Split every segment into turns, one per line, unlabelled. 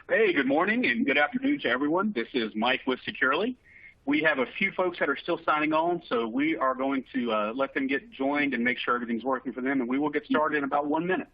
Hey, good morning and good afternoon to everyone. This is Mike with Securely. We have a few folks that are still signing on, so we are going to let them get joined and make sure everything's working for them, and we will get started in about 1 minute.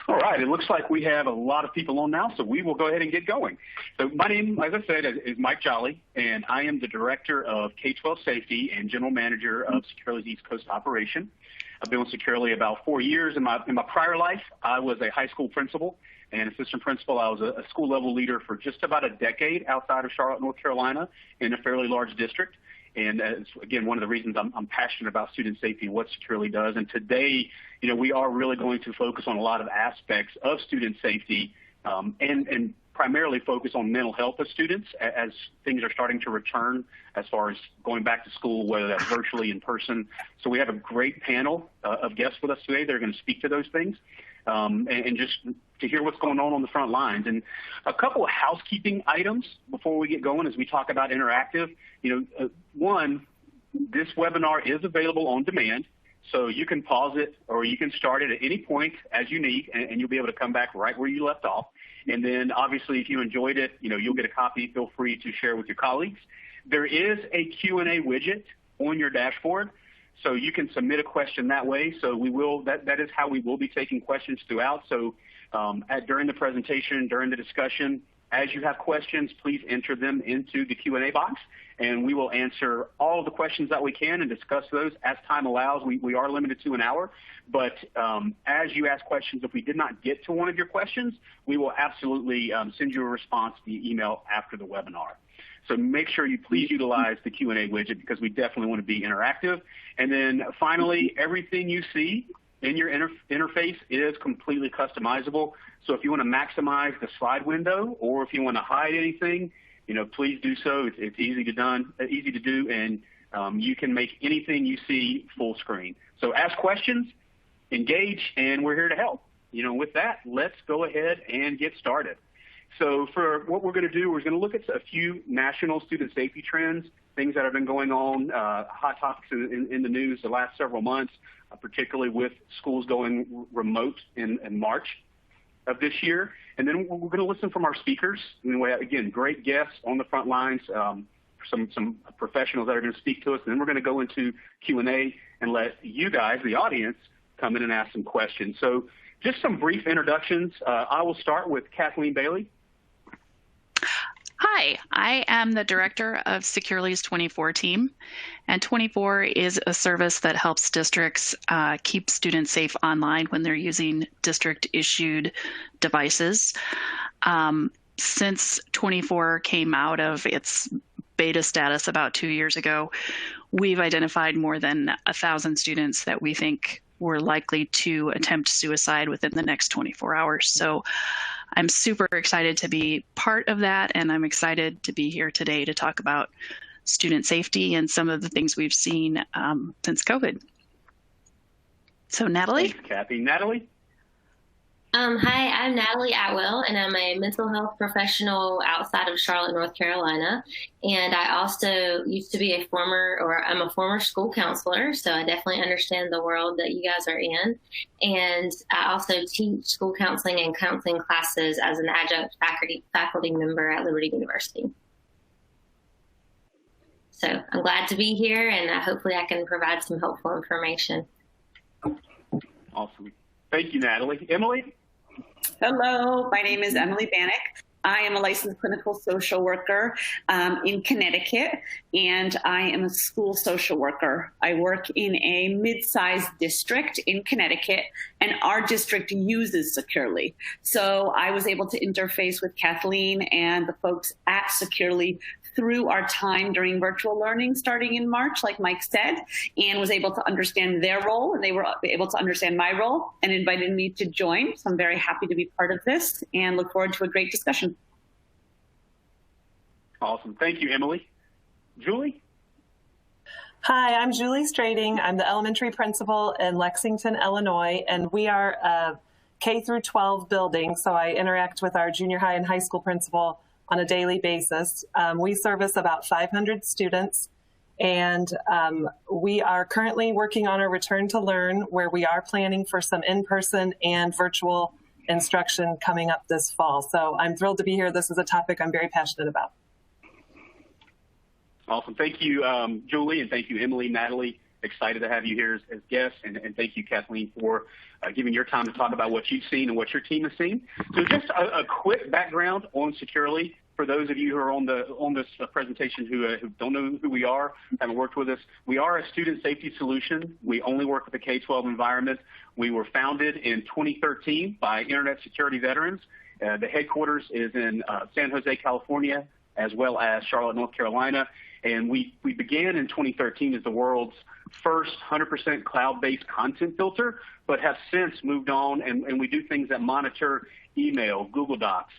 All right, it looks like we have a lot of people on now, so we will go ahead and get going. So my name, as I said, is Mike Jolly, and I am the Director of K-12 Safety and General Manager of Securely's East Coast operation. I've been with Securely about 4 years. In my prior life, I was a high school principal and assistant principal. I was a school-level leader for just about a decade outside of Charlotte, North Carolina, in a fairly large district. And that's, again, one of the reasons I'm passionate about student safety and what Securely does. And today, we are really going to focus on a lot of aspects of student safety and primarily focus on mental health of students as things are starting to return as far as going back to school, whether that's virtually, in person. So we have a great panel of guests with us today that are going to speak to those things and just to hear what's going on the front lines. And a couple of housekeeping items before we get going as we talk about interactive. One, this webinar is available on demand, so you can pause it or you can start it at any point as you need, and you'll be able to come back right where you left off. And then obviously if you enjoyed it, you'll get a copy. Feel free to share with your colleagues. There is a Q&A widget on your dashboard, so you can submit a question that way. So we will, that is how we will be taking questions throughout. So during the presentation, during the discussion, as you have questions, please enter them into the Q&A box, and we will answer all of the questions that we can and discuss those as time allows. We are limited to an hour, but as you ask questions, if we did not get to one of your questions, we will absolutely send you a response via email after the webinar. So make sure you please utilize the Q&A widget because we definitely want to be interactive. And then finally, everything you see in your interface is completely customizable. So if you want to maximize the slide window or if you want to hide anything, please do so. It's easy to do, and you can make anything you see full screen. So ask questions, engage, and we're here to help. With that, let's go ahead and get started. So for what we're going to do, we're going to look at a few national student safety trends, things that have been going on, hot topics in the news the last several months, particularly with schools going remote in March of this year. And then we're going to listen from our speakers. And we have, again, great guests on the front lines, some professionals that are going to speak to us. And then we're going to go into Q&A and let you guys, the audience, come in and ask some questions. So just some brief introductions. I will start with Kathleen Bailey.
Hi, I am the director of Securely's 24 team, and 24 is a service that helps districts keep students safe online when they're using district-issued devices. Since 24 came out of its beta status about 2 years ago, we've identified more than 1,000 students that we think were likely to attempt suicide within the next 24 hours. So I'm super excited to be part of that, and I'm excited to be here today to talk about student safety and some of the things we've seen since COVID. So Natalie?
Thanks, Kathy. Natalie?
Hi, I'm Natalie Atwell, and I'm a mental health professional outside of Charlotte, North Carolina. And I also used to be I'm a former school counselor, so I definitely understand the world that you guys are in. And I also teach school counseling and counseling classes as an adjunct faculty member at Liberty University. So I'm glad to be here, and hopefully I can provide some helpful information.
Awesome. Thank you, Natalie. Emily?
Hello, my name is Emily Banach. I am a licensed clinical social worker in Connecticut, and I am a school social worker. I work in a mid-sized district in Connecticut, and our district uses Securely. So I was able to interface with Kathleen and the folks at Securely through our time during virtual learning starting in March, like Mike said, and was able to understand their role, and they were able to understand my role and invited me to join. So I'm very happy to be part of this and look forward to a great discussion.
Awesome. Thank you, Emily. Julie?
Hi, I'm Julie Strating. I'm the elementary principal in Lexington, Illinois, and we are a K through 12 building, so I interact with our junior high and high school principal on a daily basis. We service about 500 students, and we are currently working on a return to learn, where we are planning for some in-person and virtual instruction coming up this fall. So I'm thrilled to be here. This is a topic I'm very passionate about.
Awesome. Thank you, Julie, and thank you, Emily, Natalie. Excited to have you here as guests, and thank you, Kathleen, for giving your time to talk about what you've seen and what your team has seen. So just a quick background on Securely. For those of you who are on this presentation who don't know who we are, haven't worked with us, we are a student safety solution. We only work with the K-12 environment. We were founded in 2013 by Internet security veterans. The headquarters is in San Jose, California, as well as Charlotte, North Carolina. And we began in 2013 as the world's first 100% cloud-based content filter, but have since moved on, and we do things that monitor email, Google Docs,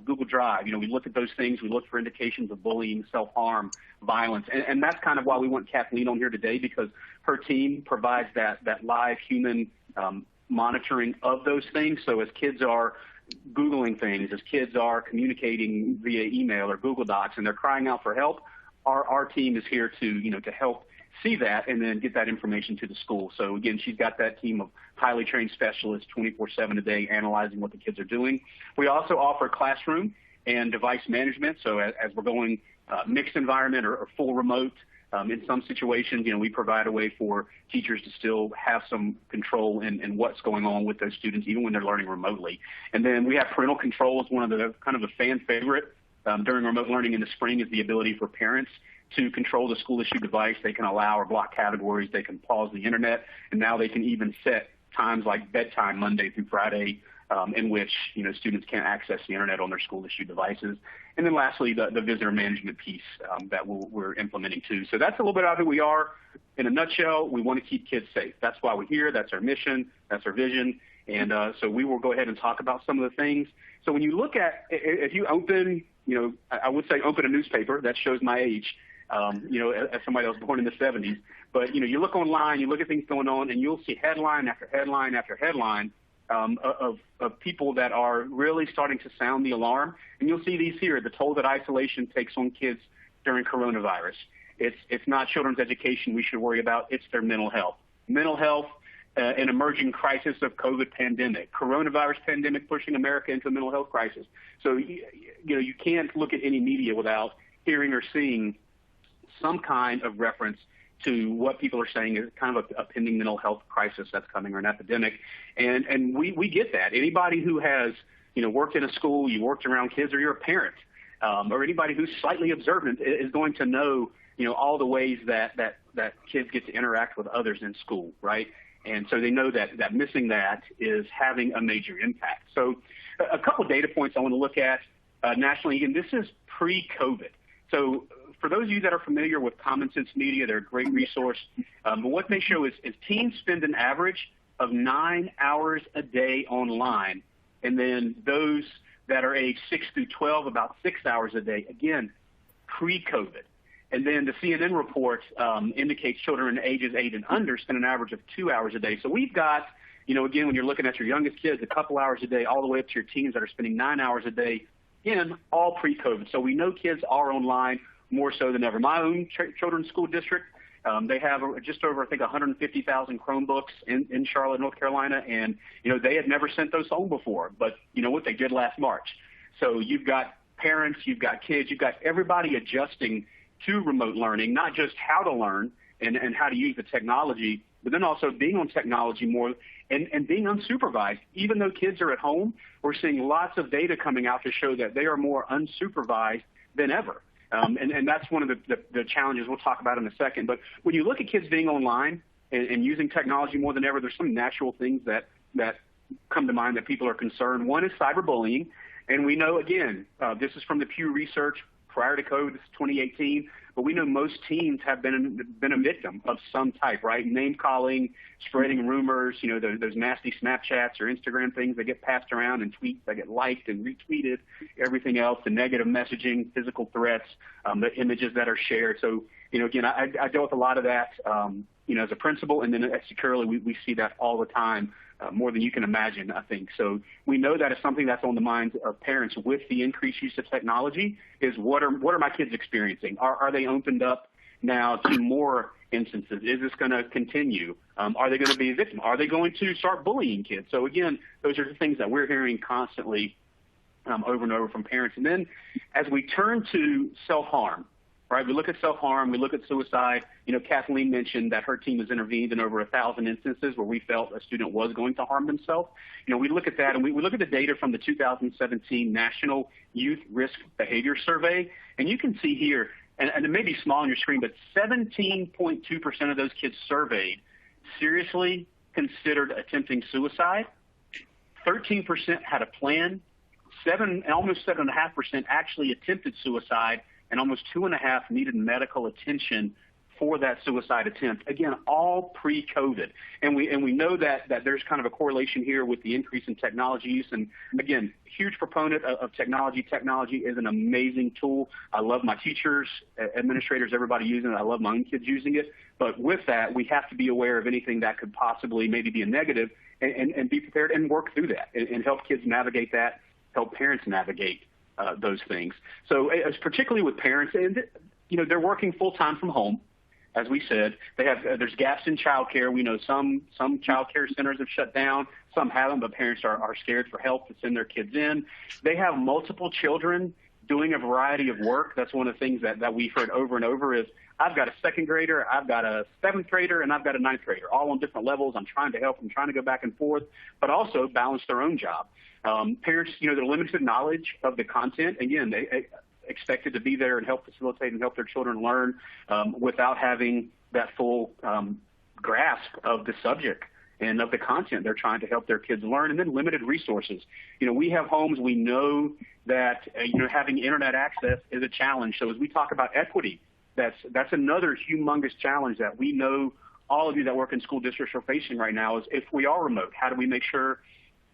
Google Drive. We look at those things. We look for indications of bullying, self-harm, violence. And that's kind of why we want Kathleen on here today, because her team provides that live human monitoring of those things. So as kids are Googling things, as kids are communicating via email or Google Docs, and they're crying out for help, our team is here to help see that and then get that information to the school. So again, she's got that team of highly trained specialists 24/7 a day analyzing what the kids are doing. We also offer classroom and device management. So as we're going mixed environment or full remote, in some situations, we provide a way for teachers to still have some control in what's going on with those students, even when they're learning remotely. And then we have Parental Controls. One of the kind of a fan favorite during remote learning in the spring is the ability for parents to control the school-issued device. They can allow or block categories. They can pause the internet, and now they can even set times like bedtime Monday through Friday in which students can't access the internet on their school-issued devices. And then lastly, the visitor management piece that we're implementing too. So that's a little bit about who we are. In a nutshell, we want to keep kids safe. That's why we're here. That's our mission. That's our vision. And so we will go ahead and talk about some of the things. So when you look at, if you open, I would say open a newspaper. That shows my age, as somebody that was born in the 70s. But, you look online, you look at things going on, and you'll see headline after headline after headline of people that are really starting to sound the alarm. And you'll see these here, the toll that isolation takes on kids during coronavirus. It's not children's education we should worry about. It's their mental health. Mental health, an emerging crisis of COVID pandemic, coronavirus pandemic pushing America into a mental health crisis. So, you can't look at any media without hearing or seeing some kind of reference to what people are saying is kind of a pending mental health crisis that's coming, or an epidemic. And we get that. Anybody who has, worked in a school, you worked around kids, or you're a parent, or anybody who's slightly observant is going to know, all the ways that kids get to interact with others in school, right? And so they know that missing that is having a major impact. So a couple of data points I want to look at nationally. Again, this is pre-COVID. So for those of you that are familiar with Common Sense Media, they're a great resource. But what they show is teens spend an average of 9 hours a day online. And then those that are age 6 through 12, about 6 hours a day, again, pre-COVID. And then the CNN report indicates children ages 8 and under spend an average of 2 hours a day. So we've got, again, when you're looking at your youngest kids, a couple hours a day, all the way up to your teens that are spending 9 hours a day, again, all pre-COVID. So we know kids are online more so than ever. My own children's school district, they have just over, I think, 150,000 Chromebooks in Charlotte, North Carolina, and, they had never sent those home before. But you know what? They did last March. So you've got parents, you've got kids, you've got everybody adjusting to remote learning, not just how to learn and how to use the technology, but then also being on technology more and being unsupervised. Even though kids are at home, we're seeing lots of data coming out to show that they are more unsupervised than ever. And that's one of the challenges we'll talk about in a second. But when you look at kids being online and using technology more than ever, there's some natural things that come to mind that people are concerned. One is cyberbullying. And we know, again, this is from the Pew Research prior to COVID, this is 2018, but we know most teens have been a victim of some type, right? Name calling, spreading rumors, those nasty Snapchats or Instagram things that get passed around and tweets that get liked and retweeted, everything else, the negative messaging, physical threats, the images that are shared. So, again, I dealt with a lot of that, as a principal, and then at Securely, we see that all the time. More than you can imagine, I think. So we know that is something that's on the minds of parents with the increased use of technology is what are my kids experiencing? Are they opened up now to more instances? Is this going to continue? Are they going to be a victim? Are they going to start bullying kids? So again, those are the things that we're hearing constantly over and over from parents. And then as we turn to self-harm, right? We look at self-harm, we look at suicide. Kathleen mentioned that her team has intervened in over 1,000 instances where we felt a student was going to harm themselves. We look at that and we look at the data from the 2017 National Youth Risk Behavior Survey. And you can see here, and it may be small on your screen, but 17.2% of those kids surveyed seriously considered attempting suicide. 13% had a plan. Almost 7.5% actually attempted suicide. And almost 2.5 needed medical attention for that suicide attempt. Again, all pre-COVID. And we know that there's kind of a correlation here with the increase in technology use. And again, huge proponent of technology. Technology is an amazing tool. I love my teachers, administrators, everybody using it. I love my own kids using it. But with that, we have to be aware of anything that could possibly maybe be a negative and be prepared and work through that and help kids navigate that, help parents navigate those things. So as particularly with parents, and they're working full time from home, as we said. There's gaps in childcare. We know some childcare centers have shut down, some haven't, but parents are scared for help to send their kids in. They have multiple children doing a variety of work. That's one of the things that we've heard over and over is, I've got a second grader, I've got a seventh grader, and I've got a ninth grader, all on different levels. I'm trying to help them, trying to go back and forth, but also balance their own job. Parents, they're limited knowledge of the content. Again, they expected to be there and help facilitate and help their children learn without having that full grasp of the subject and of the content they're trying to help their kids learn. And then limited resources. We have homes, we know that having internet access is a challenge. So as we talk about equity, that's another humongous challenge that we know all of you that work in school districts are facing right now. Is if we are remote, how do we make sure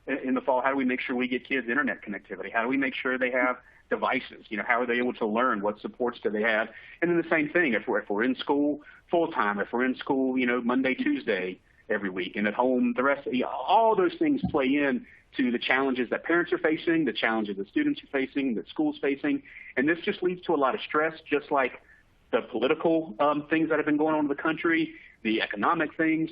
in the fall, how do we make sure we get kids internet connectivity? How do we make sure they have devices? How are they able to learn? What supports do they have? And then the same thing, if we're in school full-time, if we're in school, Monday, Tuesday every week, and at home the rest, all those things play in to the challenges that parents are facing, the challenges that students are facing, that schools facing. And this just leads to a lot of stress, just like the political things that have been going on in the country, the economic things.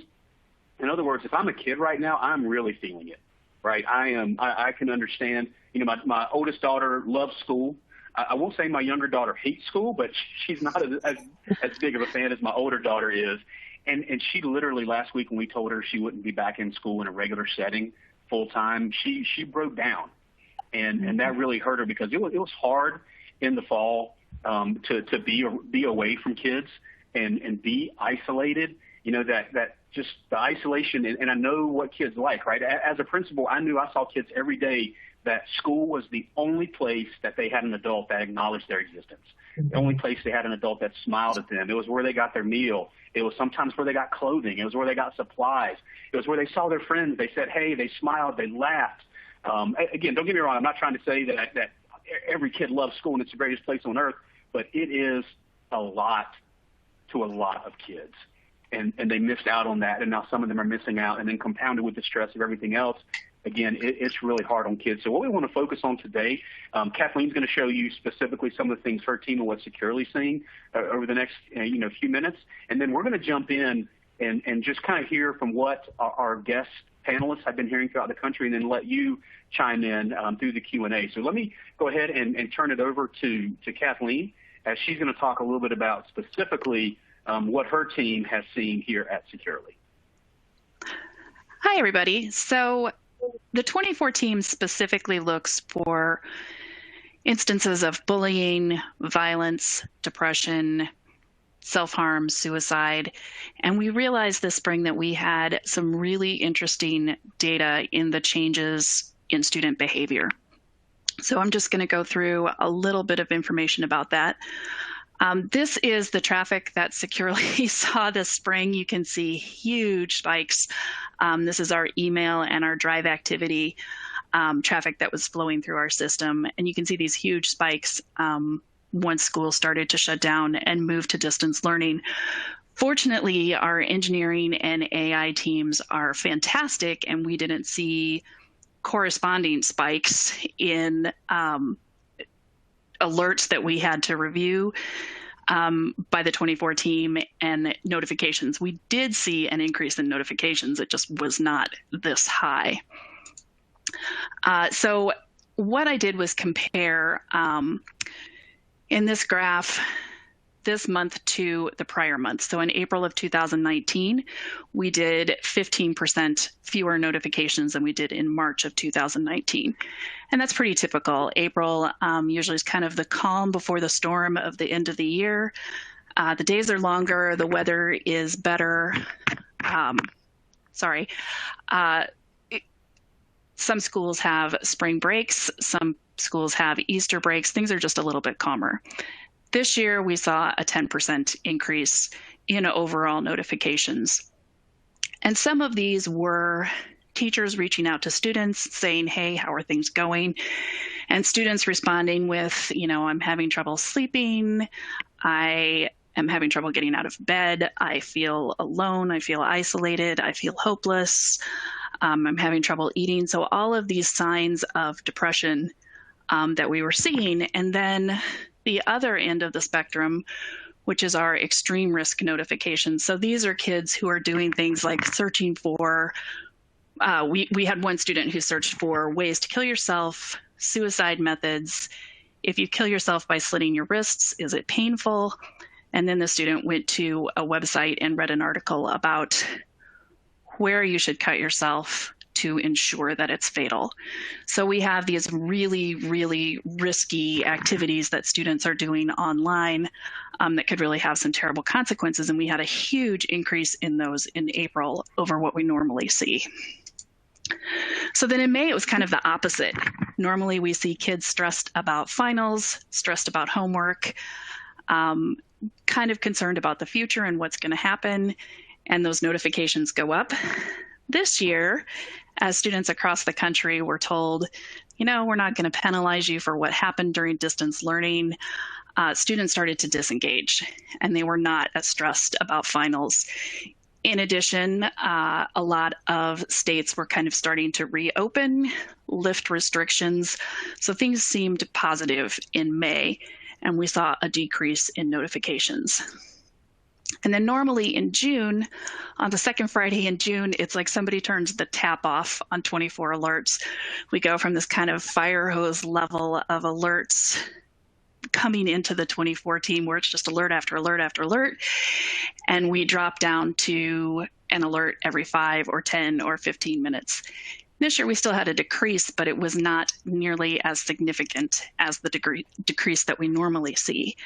In other words, if I'm a kid right now, I'm really feeling it. Right, I can understand. My oldest daughter loves school. I won't say my younger daughter hates school, but she's not as big of a fan as my older daughter is. And she literally last week when we told her she wouldn't be back in school in a regular setting full time, she broke down, and that really hurt her because it was hard in the fall to be away from kids and be isolated. That just the isolation, and I know what kids like, right? As a principal, I knew I saw kids every day that school was the only place that they had an adult that acknowledged their existence, the only place they had an adult that smiled at them. It was where they got their meal. It was sometimes where they got clothing. It was where they got supplies. It was where they saw their friends. They said, hey, they smiled, they laughed. Again, don't get me wrong. I'm not trying to say that every kid loves school and it's the greatest place on earth, but it is a lot to a lot of kids. And they missed out on that, and now some of them are missing out, and then compounded with the stress of everything else. Again, it's really hard on kids. So what we want to focus on today, Kathleen's going to show you specifically some of the things her team and what Securely's seeing over the next few minutes, and then we're going to jump in and just kind of hear from what our guest panelists have been hearing throughout the country, and then let you chime in through the Q&A. So let me go ahead and turn it over to Kathleen. as she's going to talk a little bit about specifically what her team has seen here at Securely.
Hi, everybody. So the 24 team specifically looks for instances of bullying, violence, depression, self-harm, suicide. And we realized this spring that we had some really interesting data in the changes in student behavior. So I'm just going to go through a little bit of information about that. This is the traffic that Securely saw this spring. You can see huge spikes. This is our email and our drive activity traffic that was flowing through our system. And you can see these huge spikes once school started to shut down and move to distance learning. Fortunately, our engineering and AI teams are fantastic, and we didn't see corresponding spikes in alerts that we had to review by the 24 team and notifications. We did see an increase in notifications. It just was not this high. So what I did was compare in this graph this month to the prior month. So in April of 2019, we did 15% fewer notifications than we did in March of 2019. And that's pretty typical. April usually is kind of the calm before the storm of the end of the year. The days are longer, the weather is better. Some schools have spring breaks, some schools have Easter breaks. Things are just a little bit calmer. This year, we saw a 10% increase in overall notifications. And some of these were teachers reaching out to students saying, hey, how are things going? And students responding with, I'm having trouble sleeping. I am having trouble getting out of bed. I feel alone. I feel isolated. I feel hopeless. I'm having trouble eating. So all of these signs of depression that we were seeing. And then the other end of the spectrum, which is our extreme risk notifications. So these are kids who are doing things like searching for, we had one student who searched for ways to kill yourself, suicide methods. If you kill yourself by slitting your wrists, is it painful? And then the student went to a website and read an article about where you should cut yourself to ensure that it's fatal. So we have these really, really risky activities that students are doing online that could really have some terrible consequences. And we had a huge increase in those in April over what we normally see. So then in May, it was kind of the opposite. Normally we see kids stressed about finals, stressed about homework, kind of concerned about the future and what's going to happen. And those notifications go up. This year, as students across the country were told, we're not going to penalize you for what happened during distance learning, students started to disengage, and they were not as stressed about finals. In addition, a lot of states were kind of starting to reopen, lift restrictions, so things seemed positive in May, and we saw a decrease in notifications. And then normally in June, on the second Friday in June, it's like somebody turns the tap off on 24 alerts. We go from this kind of fire hose level of alerts coming into the 24 team where it's just alert after alert after alert. And we drop down to an alert every 5 or 10 or 15 minutes. This year we still had a decrease, but it was not nearly as significant as the decrease that we normally see.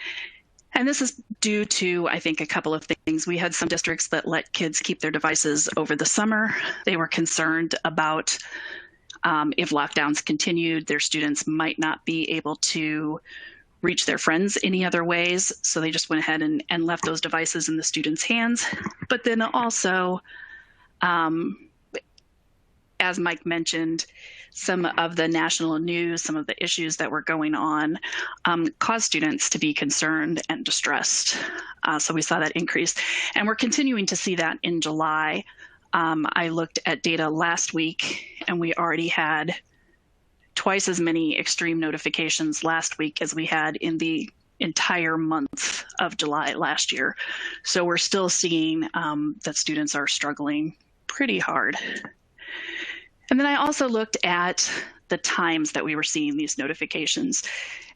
And this is due to, I think, a couple of things. We had some districts that let kids keep their devices over the summer. They were concerned about if lockdowns continued, their students might not be able to reach their friends any other ways. So they just went ahead and left those devices in the students' hands. But then also, as Mike mentioned, some of the national news, some of the issues that were going on caused students to be concerned and distressed. So we saw that increase. And we're continuing to see that in July. I looked at data last week, and we already had twice as many extreme notifications last week as we had in the entire month of July last year. So we're still seeing that students are struggling pretty hard. And then I also looked at the times that we were seeing these notifications.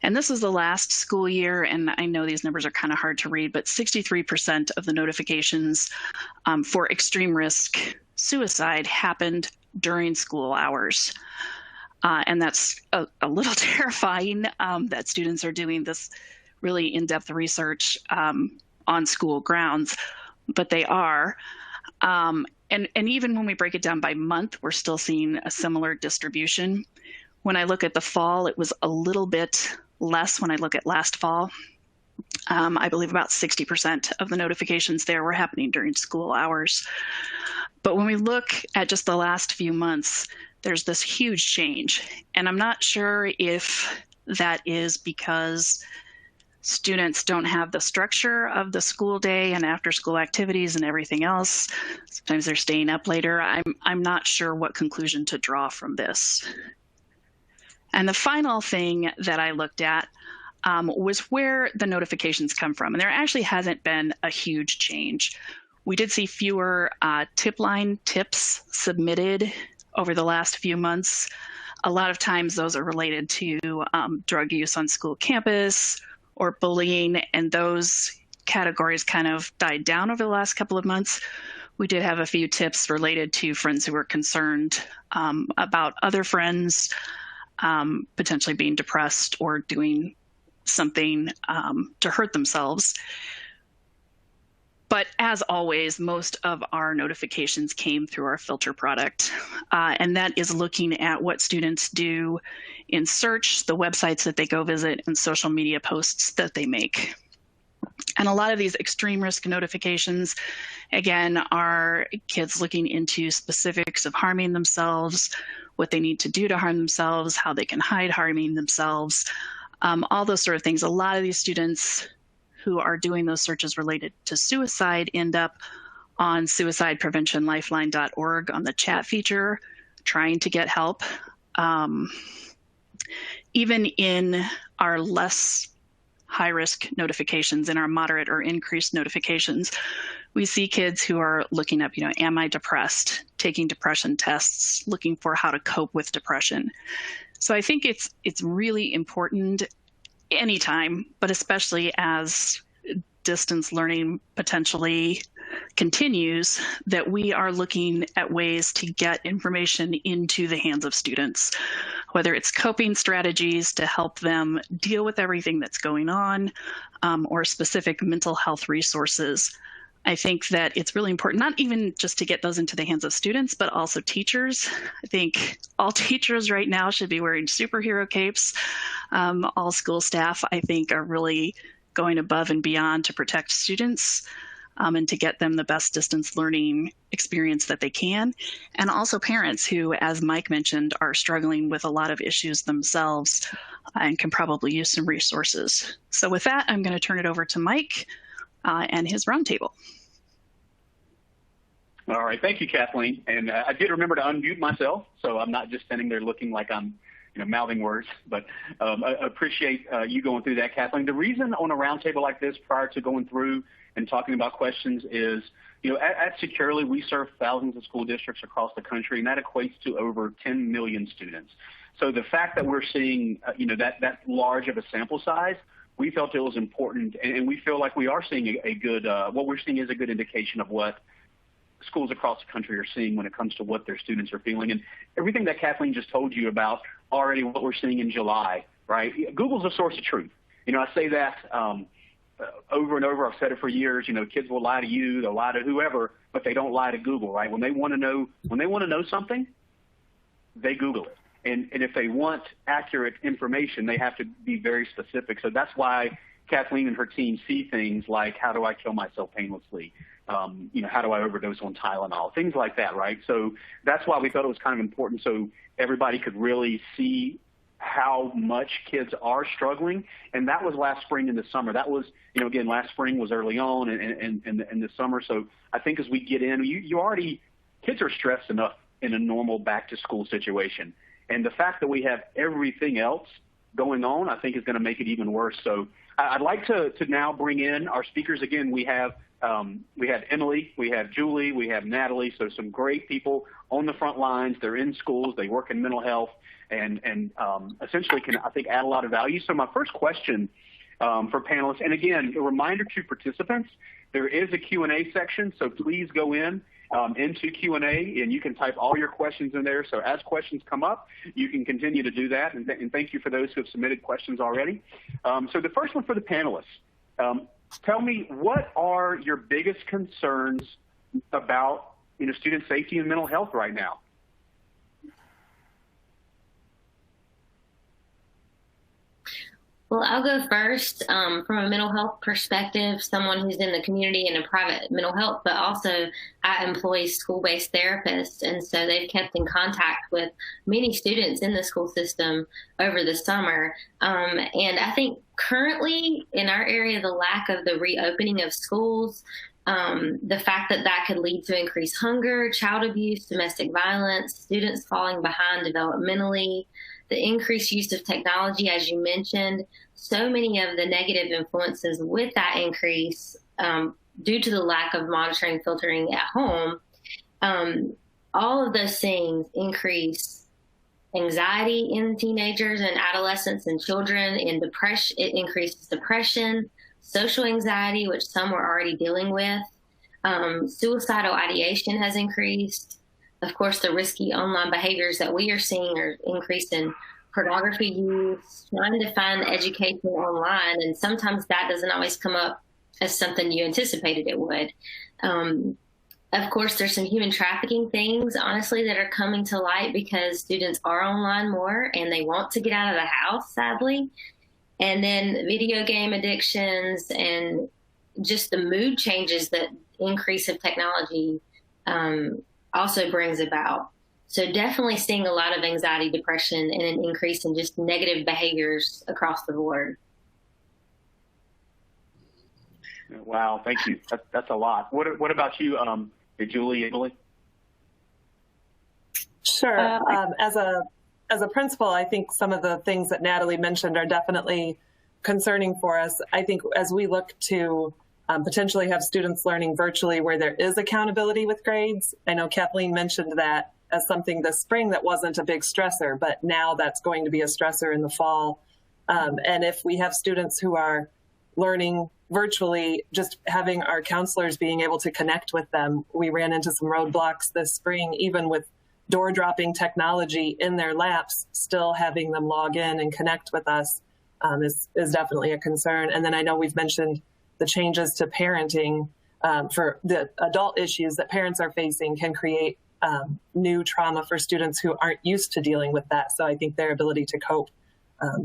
And this was the last school year, and I know these numbers are kind of hard to read, but 63% of the notifications for extreme risk suicide happened during school hours. And that's a little terrifying that students are doing this really in-depth research on school grounds, but they are. And even when we break it down by month, we're still seeing a similar distribution. When I look at the fall, it was a little bit less when I look at last fall. I believe about 60% of the notifications there were happening during school hours. But when we look at just the last few months, there's this huge change. And I'm not sure if that is because students don't have the structure of the school day and after school activities and everything else. Sometimes they're staying up later. I'm not sure what conclusion to draw from this. And the final thing that I looked at was where the notifications come from. And there actually hasn't been a huge change. We did see fewer tip line tips submitted over the last few months. A lot of times those are related to drug use on school campus or bullying, and those categories kind of died down over the last couple of months. We did have a few tips related to friends who were concerned about other friends potentially being depressed or doing something to hurt themselves. But as always, most of our notifications came through our filter product, and that is looking at what students do in search, the websites that they go visit, and social media posts that they make. And a lot of these extreme risk notifications, again, are kids looking into specifics of harming themselves, what they need to do to harm themselves, how they can hide harming themselves, all those sort of things. A lot of these students who are doing those searches related to suicide end up on suicidepreventionlifeline.org on the chat feature, trying to get help. Even in our less high-risk notifications, in our moderate or increased notifications, we see kids who are looking up, am I depressed? Taking depression tests, looking for how to cope with depression. So I think it's really important anytime, but especially as distance learning potentially continues, that we are looking at ways to get information into the hands of students, whether it's coping strategies to help them deal with everything that's going on, or specific mental health resources. I think that it's really important, not even just to get those into the hands of students, but also teachers. I think all teachers right now should be wearing superhero capes. All school staff, I think, are really going above and beyond to protect students and to get them the best distance learning experience that they can. And also parents who, as Mike mentioned, are struggling with a lot of issues themselves and can probably use some resources. So with that, I'm going to turn it over to Mike and his roundtable.
All right. Thank you, Kathleen. And I did remember to unmute myself, so I'm not just standing there looking like I'm mouthing words, but I appreciate you going through that, Kathleen. The reason on a roundtable like this, prior to going through and talking about questions, is, at Securely, we serve thousands of school districts across the country, and that equates to over 10 million students. So the fact that we're seeing, that large of a sample size, we felt it was important, and we feel like we are seeing a good, what we're seeing is a good indication of what schools across the country are seeing when it comes to what their students are feeling. And everything that Kathleen just told you about already what we're seeing in July, right? Google's a source of truth. I say that over and over. I've said it for years. Kids will lie to you, they'll lie to whoever, but they don't lie to Google, right? When they want to know something, they Google it. And if they want accurate information, they have to be very specific. So that's why Kathleen and her team see things like, how do I kill myself painlessly? How do I overdose on Tylenol? Things like that, right? So that's why we thought it was kind of important, so everybody could really see how much kids are struggling. And that was last spring and the summer. That was, again, last spring was early on and the summer. So I think as we get in, kids are stressed enough in a normal back to school situation. And the fact that we have everything else going on, I think is going to make it even worse. So I'd like to now bring in our speakers. Again, we have Emily, we have Julie, we have Natalie, so some great people on the front lines. They're in schools, they work in mental health. and essentially can, I think, add a lot of value. So my first question for panelists, and again, a reminder to participants, there is a Q&A section, so please go into Q&A, and you can type all your questions in there. So as questions come up, you can continue to do that, and thank you for those who have submitted questions already. So the first one for the panelists, tell me, what are your biggest concerns about student safety and mental health right now?
Well, I'll go first. From a mental health perspective, someone who's in the community and a private mental health, but also I employ school-based therapists, and so they've kept in contact with many students in the school system over the summer. And I think currently in our area, the lack of the reopening of schools, the fact that that could lead to increased hunger, child abuse, domestic violence, students falling behind developmentally, the increased use of technology, as you mentioned, so many of the negative influences with that increase due to the lack of monitoring, filtering at home, all of those things increase anxiety in teenagers and adolescents and children, and depression. It increases depression, social anxiety, which some were already dealing with. Suicidal ideation has increased. Of course, the risky online behaviors that we are seeing are increased in pornography use, trying to find education online, and sometimes that doesn't always come up as something you anticipated it would. Of course, there's some human trafficking things, honestly, that are coming to light because students are online more and they want to get out of the house, sadly. And then video game addictions and just the mood changes that increase of technology also brings about. So definitely seeing a lot of anxiety, depression, and an increase in just negative behaviors across the board.
Wow, thank you. That's a lot. What about you, Julie, Emily?
Sure. As a principal, I think some of the things that Natalie mentioned are definitely concerning for us. I think as we look to potentially have students learning virtually where there is accountability with grades. I know Kathleen mentioned that as something this spring that wasn't a big stressor, but now that's going to be a stressor in the fall. And if we have students who are learning virtually, just having our counselors being able to connect with them. We ran into some roadblocks this spring, even with door dropping technology in their laps, still having them log in and connect with us is definitely a concern. And then I know we've mentioned the changes to parenting for the adult issues that parents are facing can create new trauma for students who aren't used to dealing with that. So I think their ability to cope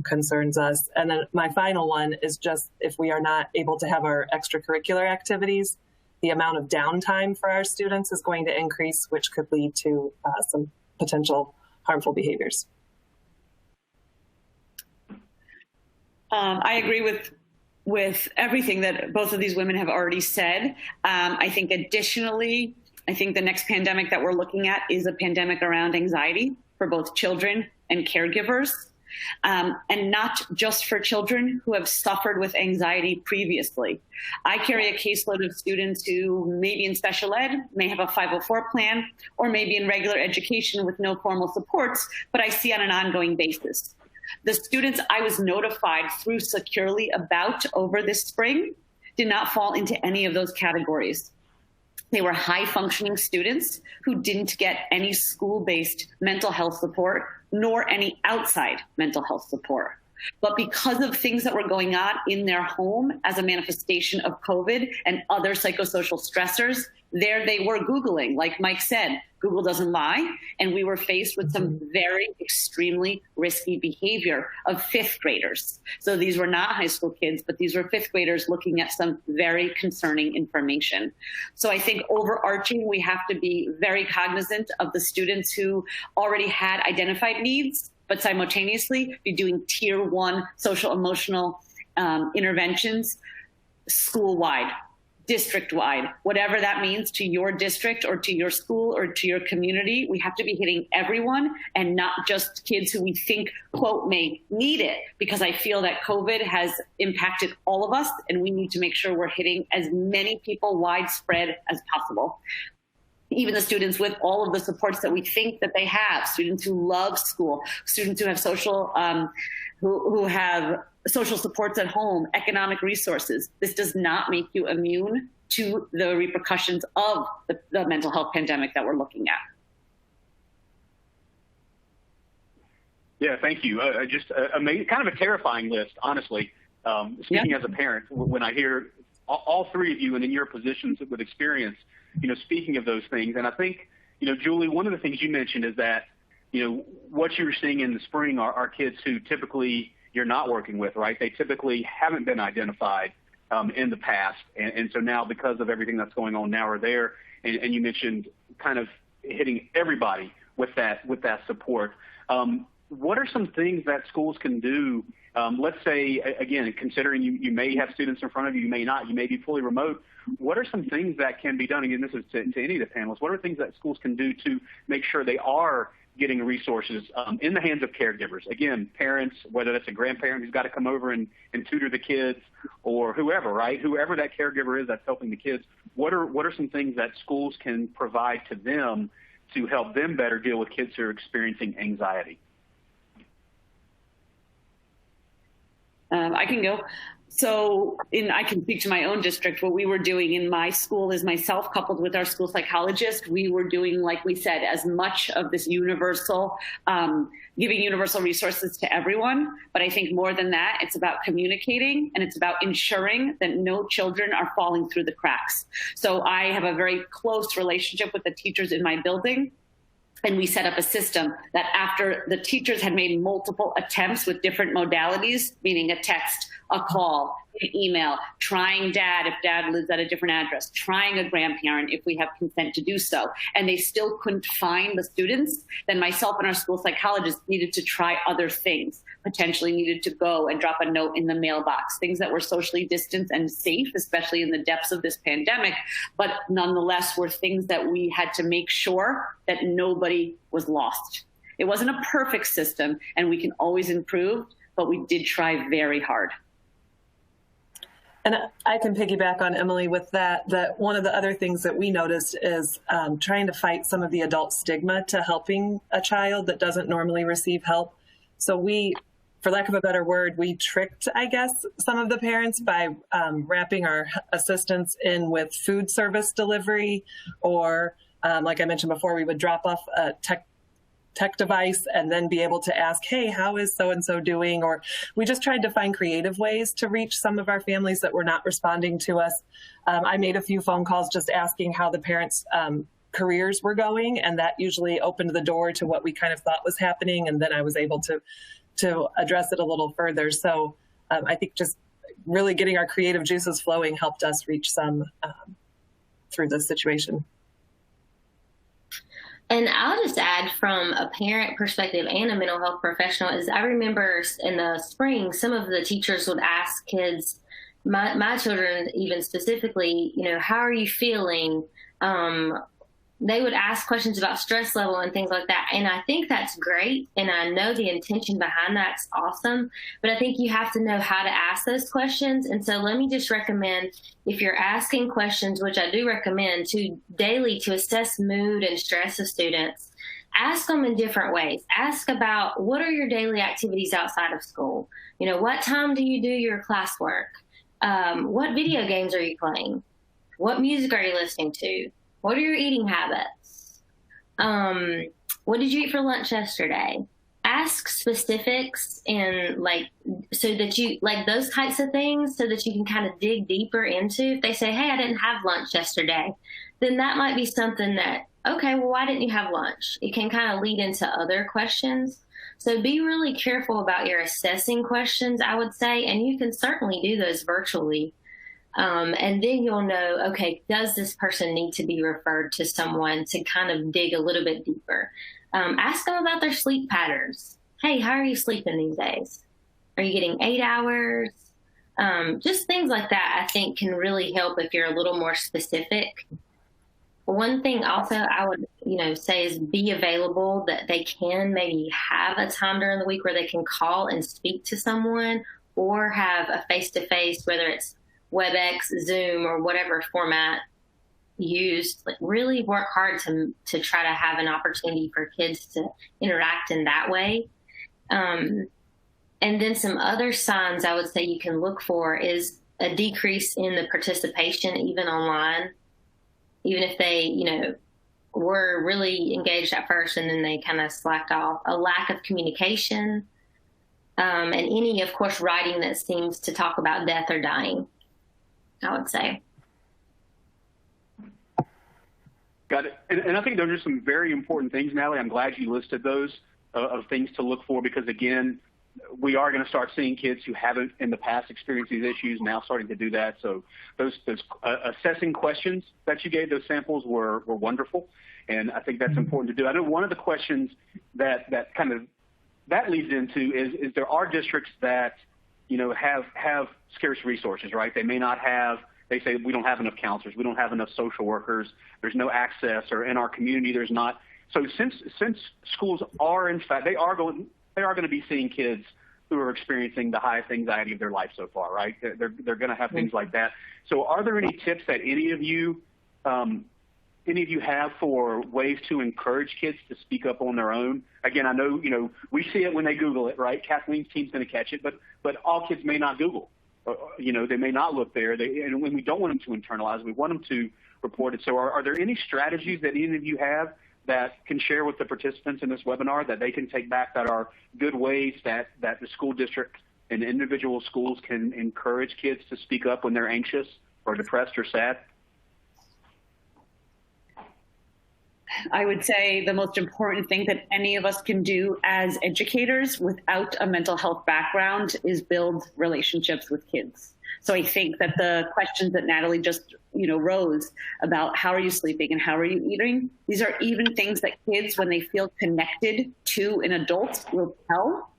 concerns us. And then my final one is just if we are not able to have our extracurricular activities, the amount of downtime for our students is going to increase, which could lead to some potential harmful behaviors.
I agree with everything that both of these women have already said. I think additionally, I think the next pandemic that we're looking at is a pandemic around anxiety for both children and caregivers, and not just for children who have suffered with anxiety previously. I carry a caseload of students who maybe in special ed may have a 504 plan or maybe in regular education with no formal supports, but I see on an ongoing basis. The students I was notified through Securely about over this spring did not fall into any of those categories. They were high-functioning students who didn't get any school-based mental health support, nor any outside mental health support. But because of things that were going on in their home as a manifestation of COVID and other psychosocial stressors, there they were Googling. Like Mike said, Google doesn't lie. And we were faced with some very extremely risky behavior of fifth graders. So these were not high school kids, but these were fifth graders looking at some very concerning information. So I think overarching, we have to be very cognizant of the students who already had identified needs, but simultaneously be doing tier 1 social emotional interventions school-wide, district-wide, whatever that means to your district or to your school or to your community. We have to be hitting everyone and not just kids who we think, quote, may need it, because I feel that COVID has impacted all of us and we need to make sure we're hitting as many people widespread as possible. even the students with all of the supports that we think that they have, students who love school, students who have social, who have social supports at home, economic resources. This does not make you immune to the repercussions of the mental health pandemic that we're looking at.
Yeah, thank you. Just kind of a terrifying list, honestly. Speaking as a parent, when I hear all three of you and in your positions with experience, speaking of those things. And I think, Julie, one of the things you mentioned is that, what you're seeing in the spring are kids who typically you're not working with, right? They typically haven't been identified in the past. And so now, because of everything that's going on now or there, and you mentioned kind of hitting everybody with that support. What are some things that schools can do? Let's say, again, considering you may have students in front of you, you may not, you may be fully remote. What are some things that can be done? Again, this is to any of the panelists. What are things that schools can do to make sure they are getting resources in the hands of caregivers? Again, parents, whether that's a grandparent who's got to come over and tutor the kids, or whoever, right? Whoever that caregiver is that's helping the kids. What are some things that schools can provide to them to help them better deal with kids who are experiencing anxiety?
I can go. So I can speak to my own district. What we were doing in my school is myself, coupled with our school psychologist, we were doing, like we said, as much of this universal, giving universal resources to everyone. But I think more than that, it's about communicating, and it's about ensuring that no children are falling through the cracks. So I have a very close relationship with the teachers in my building. And we set up a system that after the teachers had made multiple attempts with different modalities, meaning a text, a call, an email, trying dad if dad lives at a different address, trying a grandparent if we have consent to do so, and they still couldn't find the students, then myself and our school psychologist needed to try other things, potentially needed to go and drop a note in the mailbox, things that were socially distanced and safe, especially in the depths of this pandemic, but nonetheless were things that we had to make sure that nobody was lost. It wasn't a perfect system, and we can always improve, but we did try very hard.
And I can piggyback on Emily with that one of the other things that we noticed is trying to fight some of the adult stigma to helping a child that doesn't normally receive help. So we, for lack of a better word, we tricked, I guess, some of the parents by wrapping our assistants in with food service delivery, or like I mentioned before, we would drop off a tech device and then be able to ask, hey, how is so-and-so doing? Or we just tried to find creative ways to reach some of our families that were not responding to us. I made a few phone calls just asking how the parents' careers were going, and that usually opened the door to what we kind of thought was happening, and then I was able to address it a little further. So I think just really getting our creative juices flowing helped us reach some through this situation.
And I'll just add, from a parent perspective and a mental health professional, is I remember in the spring, some of the teachers would ask kids, my children even specifically, how are you feeling? They would ask questions about stress level and things like that. And I think that's great. And I know the intention behind that's awesome. But I think you have to know how to ask those questions. And so let me just recommend, if you're asking questions, which I do recommend, to daily to assess mood and stress of students, ask them in different ways. Ask about, what are your daily activities outside of school? What time do you do your classwork? What video games are you playing? What music are you listening to? What are your eating habits? What did you eat for lunch yesterday? Ask specifics and so that you those types of things, so that you can kind of dig deeper into. If they say, hey, I didn't have lunch yesterday, then that might be something that, okay, well, why didn't you have lunch? It can kind of lead into other questions. So be really careful about your assessing questions, I would say, and you can certainly do those virtually. And then you'll know, okay, does this person need to be referred to someone to kind of dig a little bit deeper? Ask them about their sleep patterns. Hey, how are you sleeping these days? Are you getting 8 hours? Just things like that, I think, can really help if you're a little more specific. One thing also I would, say is be available, that they can maybe have a time during the week where they can call and speak to someone, or have a face-to-face, whether it's WebEx, Zoom, or whatever format used, like, really work hard to try to have an opportunity for kids to interact in that way. And then some other signs I would say you can look for is a decrease in the participation, even online, even if they, were really engaged at first and then they kind of slacked off. A lack of communication, and any, of course, writing that seems to talk about death or dying, I would say.
Got it. And I think those are some very important things, Natalie. I'm glad you listed those of things to look for, because, again, we are going to start seeing kids who haven't in the past experienced these issues now starting to do that. So those assessing questions that you gave, those samples were wonderful, and I think that's important to do. I know one of the questions that leads into is there are districts that have scarce resources, right? They may not have. They say we don't have enough counselors, we don't have enough social workers, there's no access, or in our community there's not. So since schools are, in fact, they are going to be seeing kids who are experiencing the highest anxiety of their life so far, right? They're going to have things like that. So are there any tips that any of you have for ways to encourage kids to speak up on their own? Again, I know, we see it when they Google it, right? Kathleen's team's going to catch it, but all kids may not Google. They may not look there. And when we don't want them to internalize, we want them to report it. So are there any strategies that any of you have that can share with the participants in this webinar that they can take back that are good ways that the school district and individual schools can encourage kids to speak up when they're anxious or depressed or sad?
I would say the most important thing that any of us can do as educators without a mental health background is build relationships with kids. So I think that the questions that Natalie just, rose about how are you sleeping and how are you eating, these are even things that kids, when they feel connected to an adult, will tell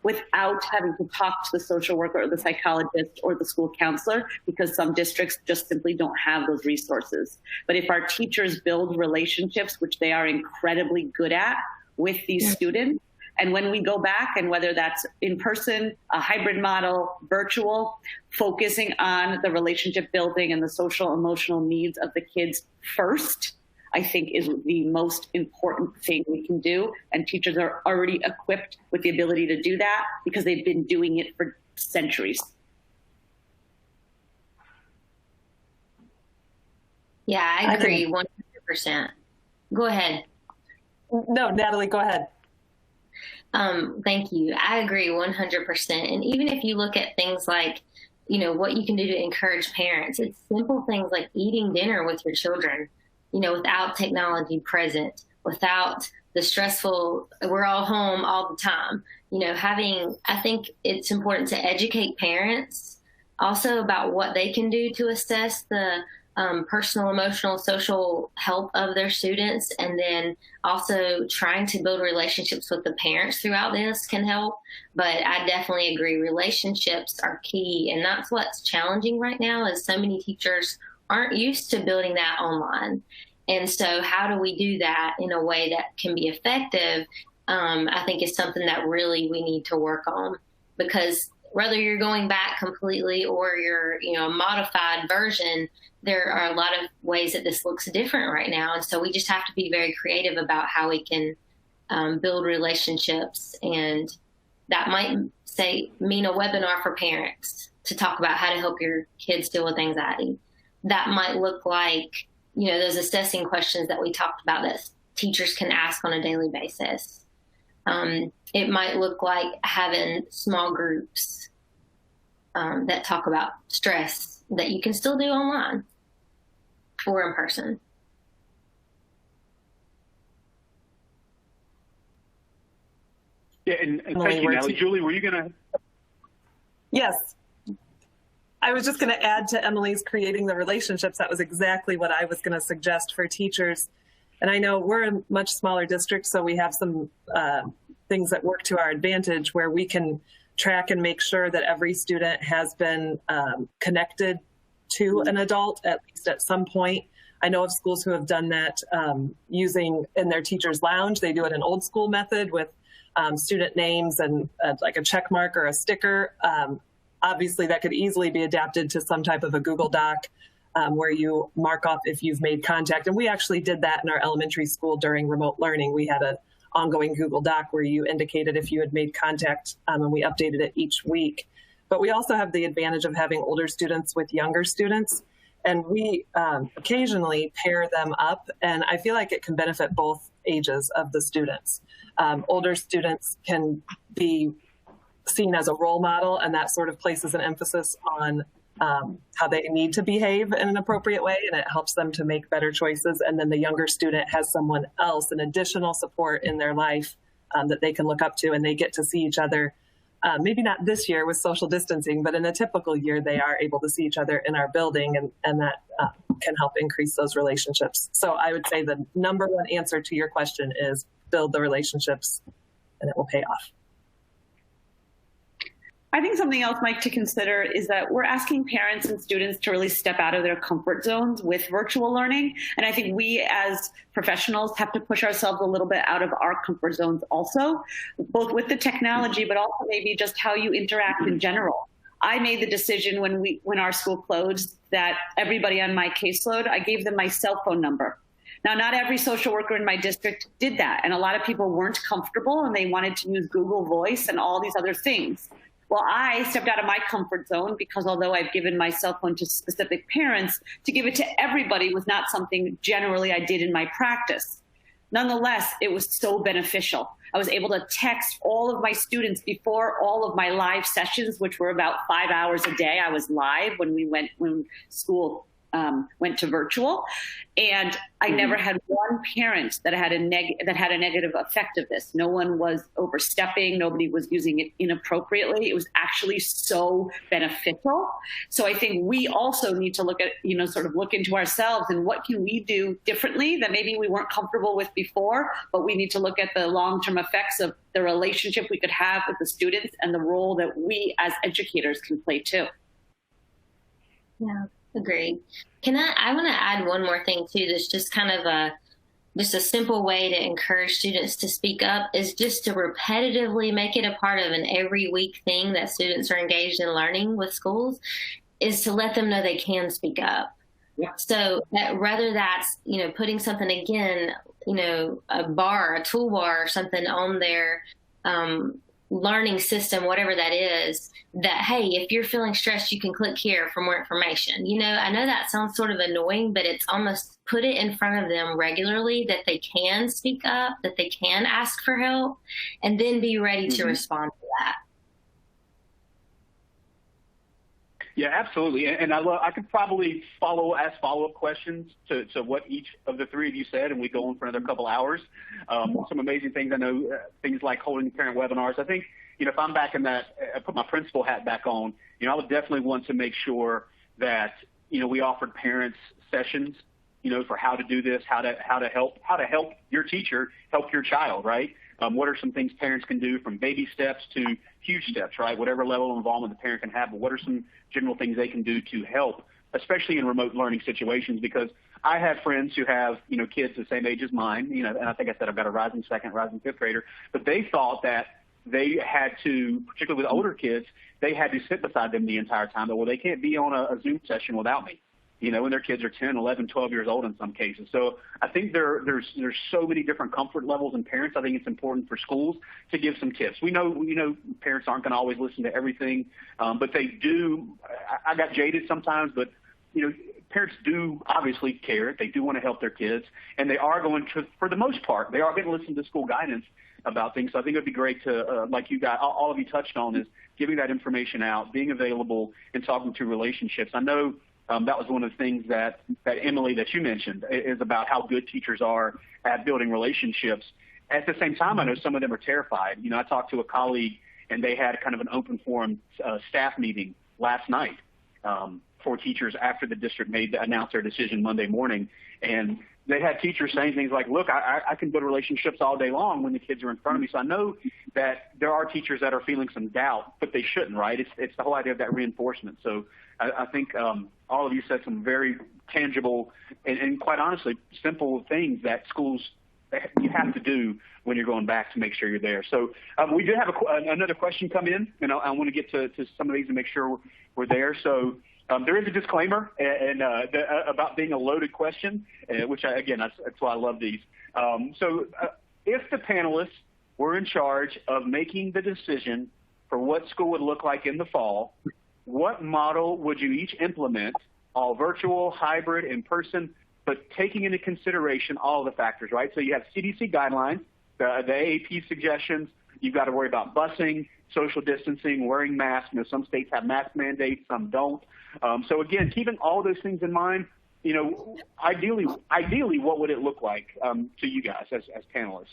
without having to talk to the social worker or the psychologist or the school counselor, because some districts just simply don't have those resources. But if our teachers build relationships, which they are incredibly good at with these students, and when we go back, and whether that's in person, a hybrid model, virtual, focusing on the relationship building and the social emotional needs of the kids first, I think is the most important thing we can do. And teachers are already equipped with the ability to do that because they've been doing it for centuries.
Yeah, I agree 100%. Go ahead.
No, Natalie, go ahead.
Thank you. I agree 100%. And even if you look at things like, what you can do to encourage parents, it's simple things like eating dinner with your children, without technology present, without the stressful, we're all home all the time, I think it's important to educate parents also about what they can do to assess the personal, emotional, social health of their students. And then also trying to build relationships with the parents throughout this can help. But I definitely agree. Relationships are key. And that's what's challenging right now is so many teachers aren't used to building that online. And so how do we do that in a way that can be effective? I think is something that really we need to work on, because whether you're going back completely or you're, a modified version, there are a lot of ways that this looks different right now. And so we just have to be very creative about how we can build relationships. And that might mean a webinar for parents to talk about how to help your kids deal with anxiety. That might look like, those assessing questions that we talked about that teachers can ask on a daily basis. It might look like having small groups that talk about stress that you can still do online or in person.
Yeah, and thank you, Natalie. Julie, were you going to?
Yes. I was just going to add to Emily's creating the relationships. That was exactly what I was going to suggest for teachers. And I know we're a much smaller district, so we have some things that work to our advantage where we can track and make sure that every student has been connected to an adult, at least at some point. I know of schools who have done that using in their teacher's lounge. They do it an old school method with student names and like a check mark or a sticker. Obviously, that could easily be adapted to some type of a Google Doc. where you mark off if you've made contact. And we actually did that in our elementary school during remote learning. We had an ongoing Google Doc where you indicated if you had made contact, and we updated it each week. But we also have the advantage of having older students with younger students. And we occasionally pair them up, and I feel like it can benefit both ages of the students. Older students can be seen as a role model, and that sort of places an emphasis on how they need to behave in an appropriate way, and it helps them to make better choices. And then the younger student has someone else, an additional support in their life that they can look up to, and they get to see each other. Maybe not this year with social distancing, but in a typical year, they are able to see each other in our building, and that can help increase those relationships. So I would say the number one answer to your question is build the relationships, and it will pay off.
I think something else, Mike, to consider is that we're asking parents and students to really step out of their comfort zones with virtual learning. And I think we as professionals have to push ourselves a little bit out of our comfort zones also, both with the technology, but also maybe just how you interact in general. I made the decision when our school closed that everybody on my caseload, I gave them my cell phone number. Now, not every social worker in my district did that. And a lot of people weren't comfortable and they wanted to use Google Voice and all these other things. Well, I stepped out of my comfort zone because although I've given my cell phone to specific parents, to give it to everybody was not something generally I did in my practice. Nonetheless, it was so beneficial. I was able to text all of my students before all of my live sessions, which were about 5 hours a day. I was live when school went to virtual, and I never had one parent that had a negative effect of this. No one was overstepping. Nobody was using it inappropriately. It was actually so beneficial. So I think we also need to look at, sort of look into ourselves and what can we do differently that maybe we weren't comfortable with before, but we need to look at the long-term effects of the relationship we could have with the students and the role that we as educators can play too.
Yeah. Agreed. I want to add one more thing too. That's just kind of a simple way to encourage students to speak up is just to repetitively make it a part of an every week thing that students are engaged in learning with schools is to let them know they can speak up. Yeah. So whether that's, putting something again, a toolbar or something on their learning system, whatever that is, that, hey, if you're feeling stressed, you can click here for more information. I know that sounds sort of annoying, but it's almost put it in front of them regularly that they can speak up, that they can ask for help, and then be ready to respond to that.
Yeah, absolutely. And I could probably ask follow-up questions to what each of the three of you said, and we go on for another couple hours. Some amazing things. I know things like holding parent webinars. I think, if I'm back in that, I put my principal hat back on, I would definitely want to make sure that, we offered parents sessions, for how to do this, how to help your teacher help your child, right? What are some things parents can do from baby steps to huge steps, right? Whatever level of involvement the parent can have, but what are some general things they can do to help, especially in remote learning situations? Because I have friends who have, kids the same age as mine, and I think I said I've got a rising fifth grader, but they thought that they had to, particularly with older kids, they had to sit beside them the entire time. But, well, they can't be on a Zoom session without me. And their kids are 10, 11, 12 years old in some cases. So I think there's so many different comfort levels in parents. I think it's important for schools to give some tips. We know parents aren't going to always listen to everything, but they do. I got jaded sometimes, but, parents do obviously care. They do want to help their kids, and they are going to, for the most part, they are going to listen to school guidance about things. So I think it would be great to, like you guys, all of you touched on, is giving that information out, being available, and talking to relationships. I know that was one of the things that Emily, that you mentioned, is about how good teachers are at building relationships. At the same time, I know some of them are terrified. I talked to a colleague, and they had kind of an open forum staff meeting last night for teachers after the district announced their decision Monday morning. And they had teachers saying things like, look, I can build relationships all day long when the kids are in front of me. So I know that there are teachers that are feeling some doubt, but they shouldn't, right? It's the whole idea of that reinforcement. So I think all of you said some very tangible and quite honestly, simple things that schools, you have to do when you're going back to make sure you're there. So we do have another question come in, and I want to get to some of these and make sure we're there. So There is a disclaimer about being a loaded question, which, that's why I love these. If the panelists were in charge of making the decision for what school would look like in the fall, what model would you each implement, all virtual, hybrid, in person, but taking into consideration all the factors, right? So you have CDC guidelines, the AAP suggestions, you've got to worry about busing, social distancing, wearing masks. Some states have mask mandates, some don't. So again, keeping all those things in mind, ideally, what would it look like to you guys as panelists?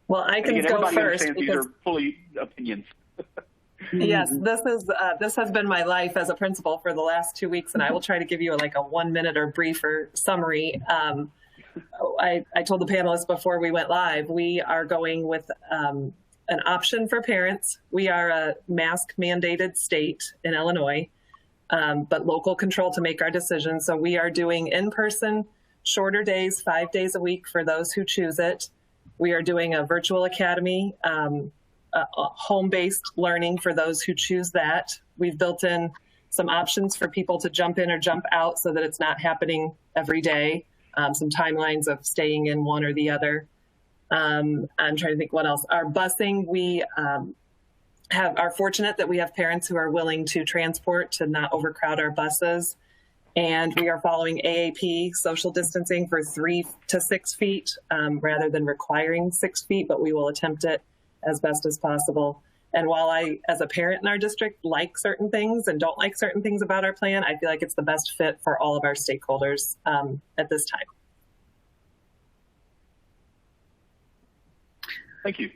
Well, I can go first.
These are fully opinions.
Yes, this has been my life as a principal for the last 2 weeks, and I will try to give you like a 1 minute or briefer summary. I told the panelists before we went live, we are going with an option for parents. We are a mask mandated state in Illinois, but local control to make our decisions. So we are doing in-person, shorter days, 5 days a week for those who choose it. We are doing a virtual academy, home-based learning for those who choose that. We've built in some options for people to jump in or jump out so that it's not happening every day. Some timelines of staying in one or the other. I'm trying to think what else. Our busing, we are fortunate that we have parents who are willing to transport to not overcrowd our buses. And we are following AAP social distancing for 3 to 6 feet rather than requiring 6 feet, but we will attempt it as best as possible. And while I, as a parent in our district, like certain things and don't like certain things about our plan, I feel like it's the best fit for all of our stakeholders at this time.
Thank you.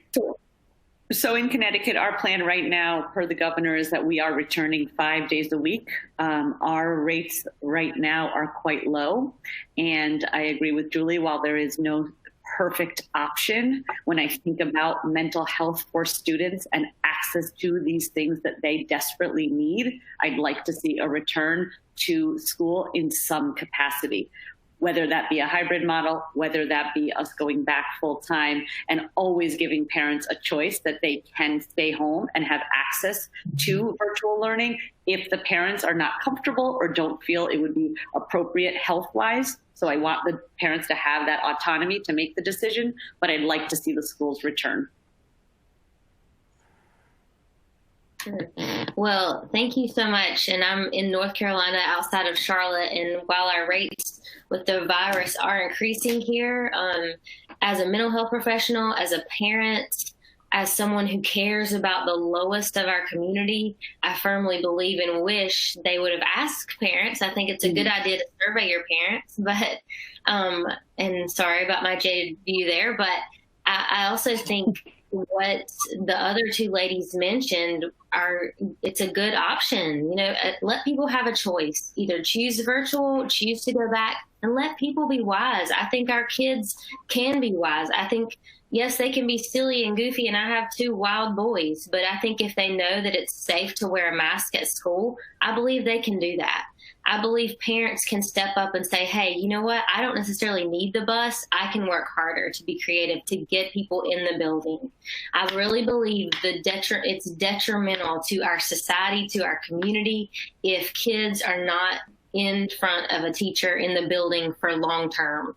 So in Connecticut, our plan right now, per the governor, is that we are returning 5 days a week. Our rates right now are quite low. And I agree with Julie, while there is no perfect option, when I think about mental health for students and access to these things that they desperately need, I'd like to see a return to school in some capacity, whether that be a hybrid model, whether that be us going back full time, and always giving parents a choice that they can stay home and have access to virtual learning if the parents are not comfortable or don't feel it would be appropriate health-wise. So I want the parents to have that autonomy to make the decision, but I'd like to see the schools return.
Well, thank you so much. And I'm in North Carolina outside of Charlotte. And while our rates with the virus are increasing here, as a mental health professional, as a parent, as someone who cares about the lowest of our community, I firmly believe and wish they would have asked parents. I think it's a good idea to survey your parents, but, and sorry about my jaded view there, but I also think what the other two ladies mentioned it's a good option. Let people have a choice, either choose virtual, choose to go back, and let people be wise. I think our kids can be wise. I think, yes, they can be silly and goofy, and I have 2 wild boys, but I think if they know that it's safe to wear a mask at school, I believe they can do that. I believe parents can step up and say, hey, you know what? I don't necessarily need the bus. I can work harder to be creative, to get people in the building. I really believe it's detrimental to our society, to our community, if kids are not in front of a teacher in the building for long term.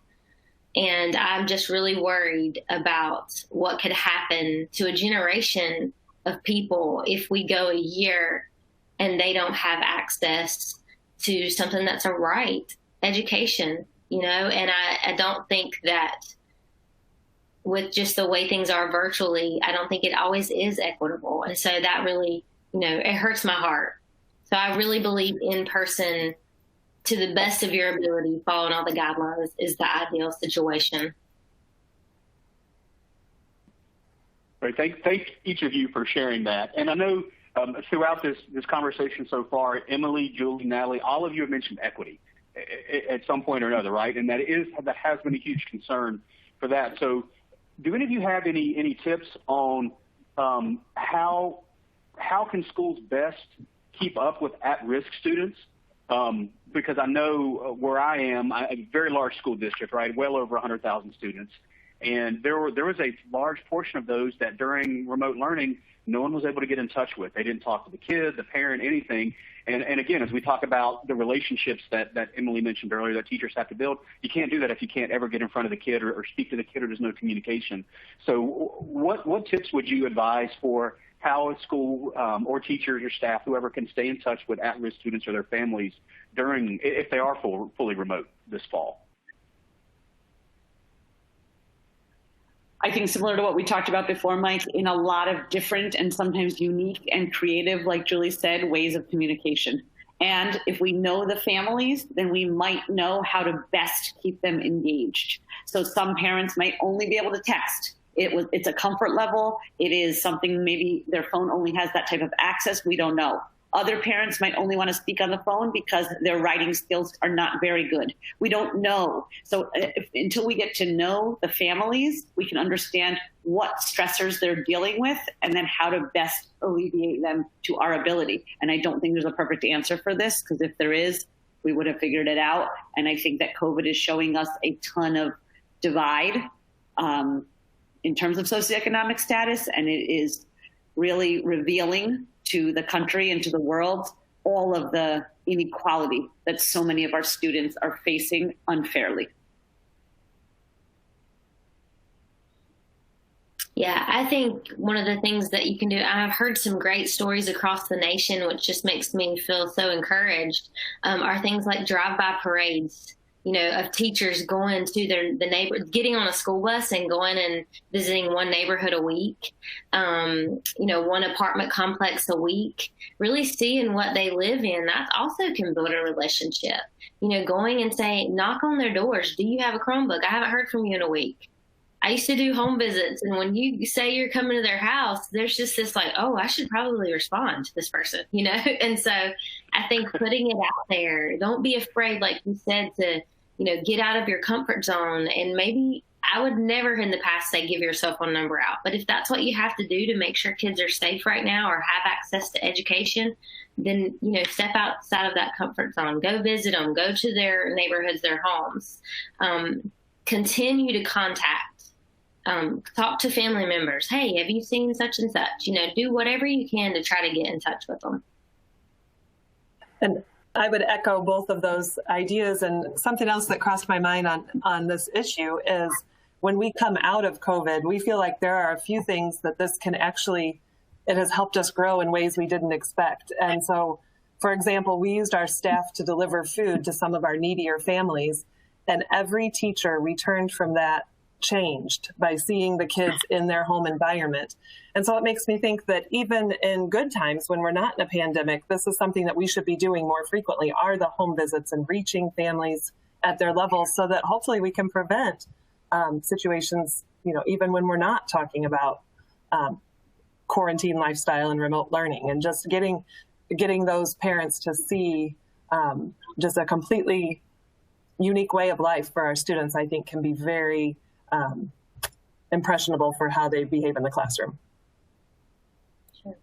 And I'm just really worried about what could happen to a generation of people if we go a year and they don't have access to something that's a right, education, and I don't think that with just the way things are virtually, I don't think it always is equitable. And so that really, it hurts my heart. So I really believe in person, to the best of your ability, following all the guidelines is the ideal situation.
Right. Thank each of you for sharing that. And I know throughout this conversation so far, Emily, Julie, Natalie, all of you have mentioned equity at some point or another, right? And that has been a huge concern for that. So do any of you have any tips on how can schools best keep up with at-risk students? Because I know where I am, a very large school district, right? Well over 100,000 students. And there was a large portion of those that during remote learning, no one was able to get in touch with. They didn't talk to the kid, the parent, anything. And again, as we talk about the relationships that Emily mentioned earlier that teachers have to build, you can't do that if you can't ever get in front of the kid or speak to the kid or there's no communication. So what tips would you advise for how a school or teachers or staff, whoever, can stay in touch with at-risk students or their families during, if they are fully remote this fall?
I think similar to what we talked about before, Mike, in a lot of different and sometimes unique and creative, like Julie said, ways of communication. And if we know the families, then we might know how to best keep them engaged. So some parents might only be able to text. It's a comfort level. It is something maybe their phone only has that type of access. We don't know. Other parents might only want to speak on the phone because their writing skills are not very good. We don't know. So until we get to know the families, we can understand what stressors they're dealing with and then how to best alleviate them to our ability. And I don't think there's a perfect answer for this, because if there is, we would have figured it out. And I think that COVID is showing us a ton of divide in terms of socioeconomic status, and it is really revealing to the country and to the world all of the inequality that so many of our students are facing unfairly.
Yeah, I think one of the things that you can do, I've heard some great stories across the nation, which just makes me feel so encouraged, are things like drive-by parades, of teachers going to the neighbor, getting on a school bus and going and visiting one neighborhood a week, one apartment complex a week, really seeing what they live in. That also can build a relationship. Going and saying, knock on their doors. Do you have a Chromebook? I haven't heard from you in a week. I used to do home visits, and when you say you're coming to their house, there's just this like, oh, I should probably respond to this person, And so I think putting it out there, don't be afraid, like you said, to, get out of your comfort zone. And maybe I would never in the past say give your cell phone number out, but if that's what you have to do to make sure kids are safe right now or have access to education, then, step outside of that comfort zone, go visit them, go to their neighborhoods, their homes, continue to contact. Talk to family members. Hey, have you seen such and such? Do whatever you can to try to get in touch with them.
And I would echo both of those ideas. And something else that crossed my mind on this issue is when we come out of COVID, we feel like there are a few things that this can actually, it has helped us grow in ways we didn't expect. And so, for example, we used our staff to deliver food to some of our needier families, and every teacher returned from that changed by seeing the kids in their home environment. And so it makes me think that even in good times when we're not in a pandemic, this is something that we should be doing more frequently, are the home visits and reaching families at their level, so that hopefully we can prevent situations, even when we're not talking about quarantine lifestyle and remote learning, and just getting those parents to see just a completely unique way of life for our students, I think can be very impressionable for how they behave in the classroom.
Sure.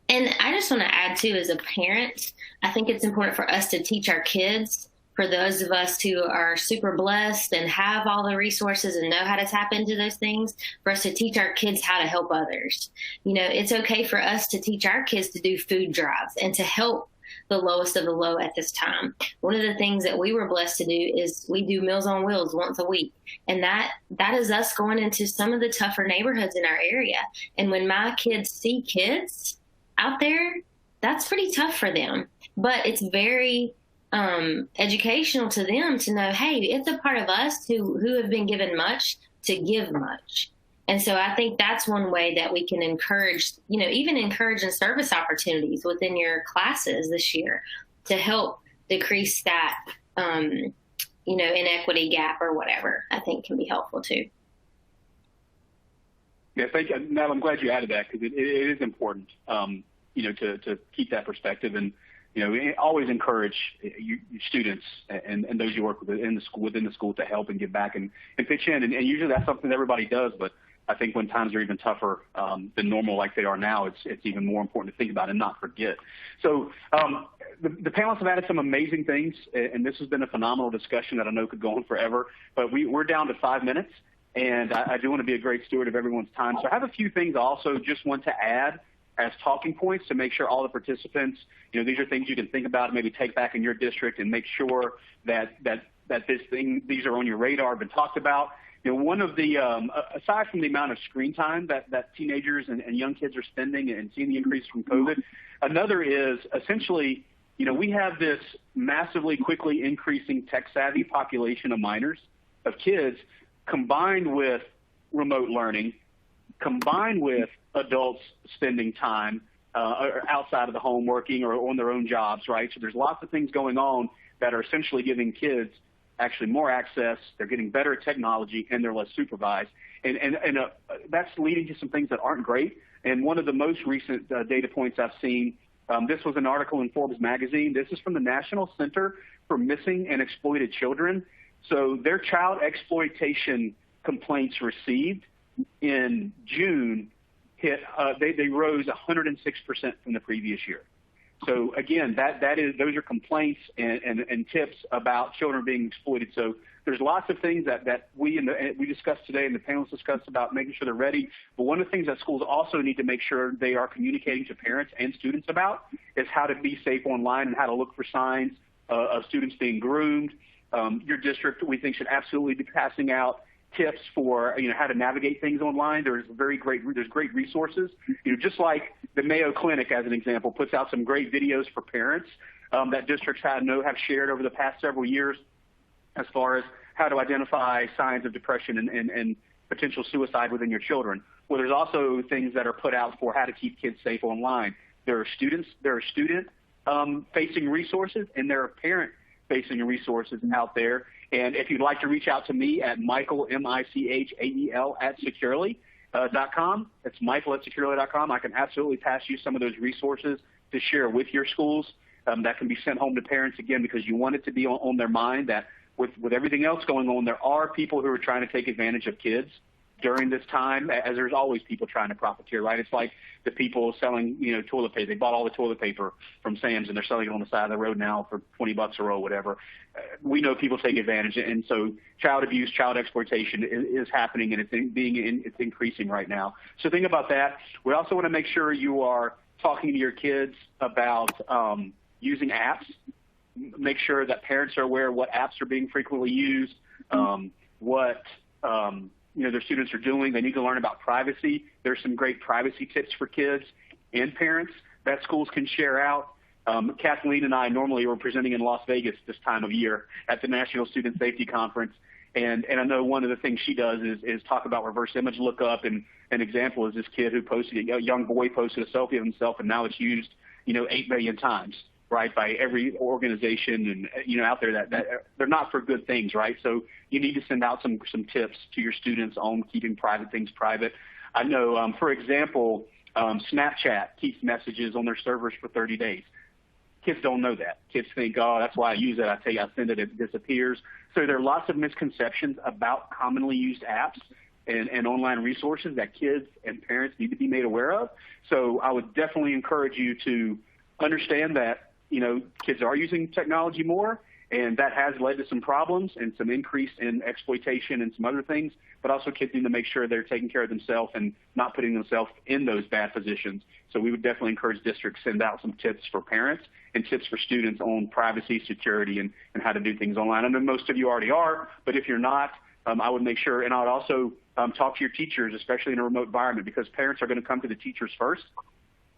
And I just want to add too, as a parent, I think it's important for us to teach our kids, for those of us who are super blessed and have all the resources and know how to tap into those things, for us to teach our kids how to help others. It's okay for us to teach our kids to do food drives and to help the lowest of the low at this time. One of the things that we were blessed to do is we do Meals on Wheels once a week. And that is us going into some of the tougher neighborhoods in our area. And when my kids see kids out there, that's pretty tough for them. But it's very educational to them to know, hey, it's a part of us who have been given much to give much. And so I think that's one way that we can encourage, even encourage and service opportunities within your classes this year to help decrease that, inequity gap or whatever, I think can be helpful too.
Yeah, thank you. Nat, I'm glad you added that, because it is important, to keep that perspective, and, always encourage your students and those you work with within the school to help and give back and pitch in. And usually that's something that everybody does, but I think when times are even tougher than normal like they are now, it's even more important to think about and not forget. So the panelists have added some amazing things, and this has been a phenomenal discussion that I know could go on forever, but we're down to 5 minutes. and I do want to be a great steward of everyone's time. So I have a few things I also just want to add as talking points to make sure all the participants, these are things you can think about and maybe take back in your district and make sure that these are on your radar, been talked about. One of the, aside from the amount of screen time that teenagers and young kids are spending and seeing the increase from COVID, another is essentially, we have this massively quickly increasing tech-savvy population of minors, of kids, combined with remote learning, combined with adults spending time outside of the home working or on their own jobs, right? So there's lots of things going on that are essentially giving kids actually more access, they're getting better at technology, and they're less supervised. And that's leading to some things that aren't great. And one of the most recent data points I've seen, this was an article in Forbes magazine. This is from the National Center for Missing and Exploited Children. So their child exploitation complaints received in June they rose 106% from the previous year. So again, those are complaints and tips about children being exploited. So there's lots of things that we discussed today and the panelists discussed about making sure they're ready. But one of the things that schools also need to make sure they are communicating to parents and students about is how to be safe online and how to look for signs of students being groomed. Your district, we think, should absolutely be passing out tips for how to navigate things online. There's great resources. Just like the Mayo Clinic, as an example, puts out some great videos for parents that districts have shared over the past several years as far as how to identify signs of depression and potential suicide within your children. Well, there's also things that are put out for how to keep kids safe online. There are student facing resources, and there are parent facing resources out there. And if you'd like to reach out to me at Michael, M-I-C-H-A-E-L, @securely.com, it's Michael@securely.com. I can absolutely pass you some of those resources to share with your schools that can be sent home to parents, again, because you want it to be on their mind that with everything else going on, there are people who are trying to take advantage of kids during this time, as there's always people trying to profiteer, right? It's like the people selling, toilet paper. They bought all the toilet paper from Sam's and they're selling it on the side of the road now for $20 a roll, whatever. We know people take advantage, and so child abuse, child exploitation is happening, and it's increasing right now. So think about that. We also want to make sure you are talking to your kids about using apps. Make sure that parents are aware of what apps are being frequently used, what their students are doing. They need to learn about privacy. There's some great privacy tips for kids and parents that schools can share out. Kathleen and I normally are presenting in Las Vegas this time of year at the National Student Safety Conference. And I know one of the things she does is talk about reverse image lookup. And an example is this kid who a young boy posted a selfie of himself, and now it's used, 8 million times, right, by every organization and, out there that they're not for good things, right? So you need to send out some tips to your students on keeping private things private. I know, for example, Snapchat keeps messages on their servers for 30 days. Kids don't know that. Kids think, oh, that's why I use it. I send it, it disappears. So there are lots of misconceptions about commonly used apps and online resources that kids and parents need to be made aware of. So I would definitely encourage you to understand that, kids are using technology more, and that has led to some problems and some increase in exploitation and some other things, but also kids need to make sure they're taking care of themselves and not putting themselves in those bad positions. So we would definitely encourage districts to send out some tips for parents and tips for students on privacy, security, and how to do things online. I know most of you already are, but if you're not, I would make sure, and I would also talk to your teachers, especially in a remote environment, because parents are going to come to the teachers first.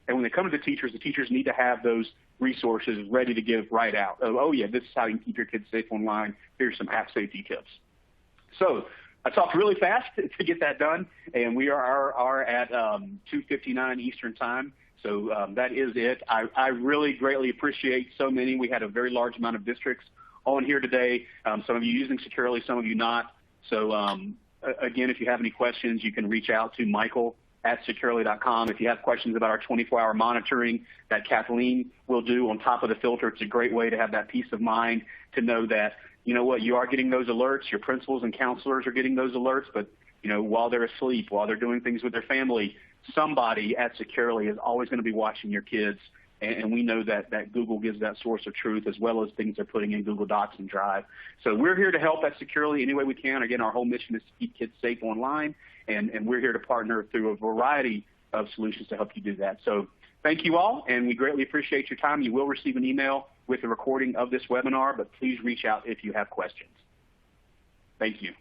And when they come to the teachers need to have those resources ready to give right out. Oh yeah, this is how you can keep your kids safe online. Here's some app safety tips. So I talked really fast to get that done, and we are at 2:59 Eastern time. So that is it. I really greatly appreciate so many. We had a very large amount of districts on here today. Some of you using Securely, some of you not. So again, if you have any questions, you can reach out to Michael at securely.com. If you have questions about our 24-hour monitoring that Kathleen will do on top of the filter, it's a great way to have that peace of mind to know that, you are getting those alerts. Your principals and counselors are getting those alerts, but, while they're asleep, while they're doing things with their family, somebody at Securely is always going to be watching your kids and we know that Google gives that source of truth as well as things they're putting in Google Docs and Drive. So we're here to help that securely any way we can. Again, our whole mission is to keep kids safe online, and we're here to partner through a variety of solutions to help you do that. So thank you all, and we greatly appreciate your time. You will receive an email with a recording of this webinar, but please reach out if you have questions. Thank you.